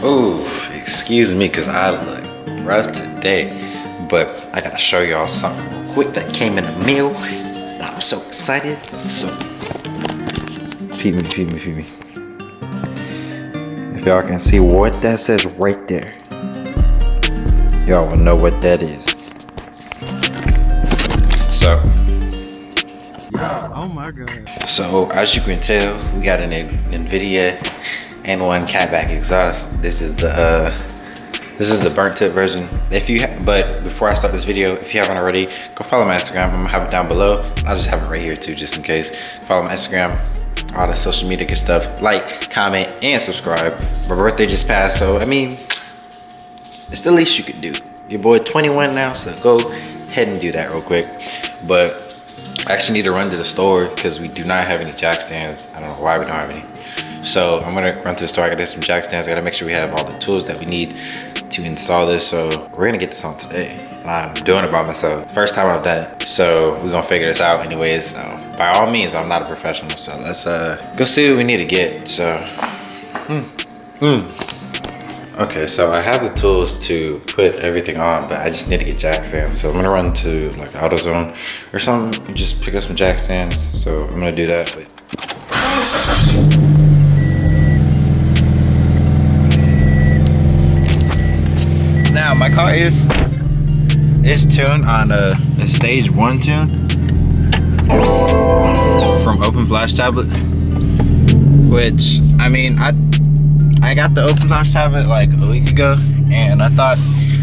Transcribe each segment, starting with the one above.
Ooh, excuse me, cause I look rough today, but I gotta show y'all something real quick that came in the mail. I'm so excited. So, peep me. If y'all can see what that says right there, y'all will know what that is. So, oh my god. So as you can tell, we got an Invidia and one Catback exhaust. This is the burnt tip version. But before I start this video, if you haven't already, go follow my Instagram. I'm gonna have it down below. I'll just have it right here too, just in case. Follow my Instagram, all the social media good stuff. Like, comment, and subscribe. My birthday just passed, so I mean, it's the least you could do. Your boy 21 now, so go ahead and do that real quick. But I actually need to run to the store because we do not have any jack stands. I don't know why we don't have any. So I'm gonna run to the store. I gotta get some jack stands. I gotta make sure we have all the tools that we need to install this. So we're gonna get this on today. I'm doing it by myself. First time I've done it. So we're gonna figure this out anyways. So by all means, I'm not a professional. So let's go see what we need to get. So, Okay, so I have the tools to put everything on, but I just need to get jack stands. So I'm gonna run to like AutoZone or something and just pick up some jack stands. So I'm gonna do that. Now my car is tuned on a stage 1 tune from Open Flash Tablet, which I mean I got the Open Flash tablet like a week ago, and I thought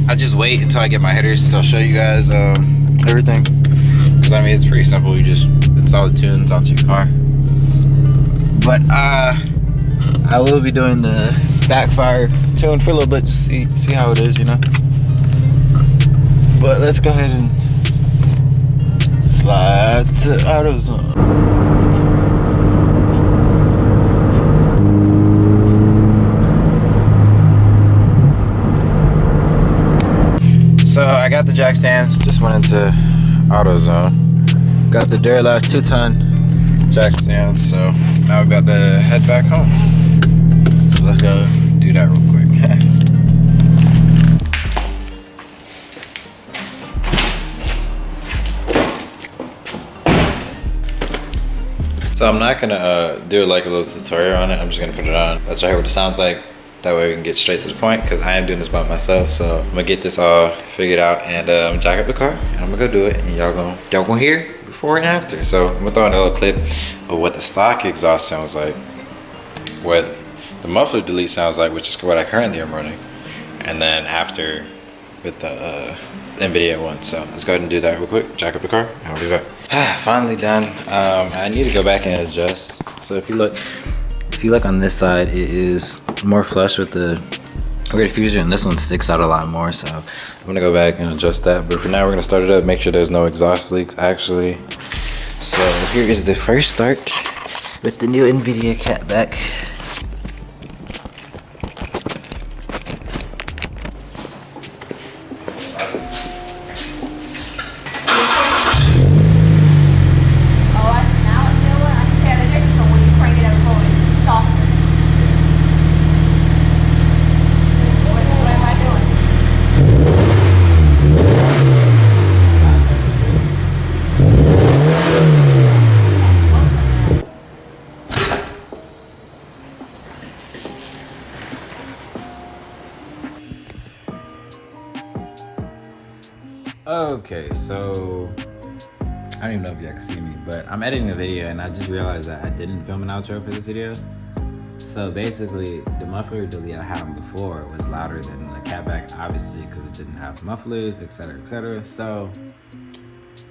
I'd just wait until I get my headers to show you guys everything. Because I mean, it's pretty simple. You just install the tunes onto your car. But I will be doing the backfire tune for a little bit to see how it is, you know. But let's go ahead and slide to AutoZone. So I got the jack stands, just went into AutoZone. Got the Duralast 2-ton jack stands, so now we're about to head back home. So let's go do that real quick. So I'm not gonna do like a little tutorial on it, I'm just gonna put it on. Let's hear what it sounds like. That way we can get straight to the point, because I am doing this by myself. So I'm gonna get this all figured out and jack up the car and I'm gonna go do it, and y'all gonna hear before and after. So I'm gonna throw in a little clip of what the stock exhaust sounds like, what the muffler delete sounds like, which is what I currently am running, and then after with the Invidia one. So let's go ahead and do that real quick, jack up the car, and I'll be back. Finally done. I need to go back and adjust. So if you look on this side, it is more flush with the rear diffuser, and this one sticks out a lot more. So I'm gonna go back and adjust that. But for now, we're gonna start it up, make sure there's no exhaust leaks actually. So here is the first start with the new Invidia Catback. Okay, so I don't even know if y'all can see me, but I'm editing a video and I just realized that I didn't film an outro for this video. So basically, the muffler delete I had on before was louder than the Catback, obviously, because it didn't have mufflers, etc., etc. So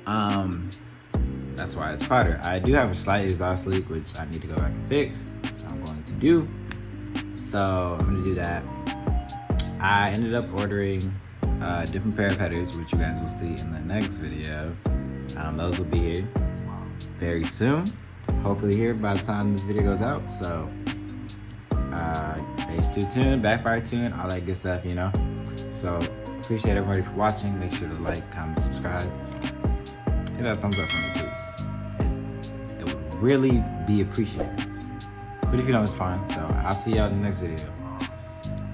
that's why it's quieter. I do have a slight exhaust leak, which I need to go back and fix, which I'm going to do. So I'm gonna do that. I ended up ordering a different pair of headers, which you guys will see in the next video. Those will be here very soon, hopefully here by the time this video goes out. So stage 2 tune, backfire tune, all that good stuff, you know. So appreciate everybody for watching. Make sure to like, comment, subscribe, hit that thumbs up for me, please. It would really be appreciated, but if you don't, it's fine. So I'll see y'all in the next video.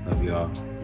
Love you. you all.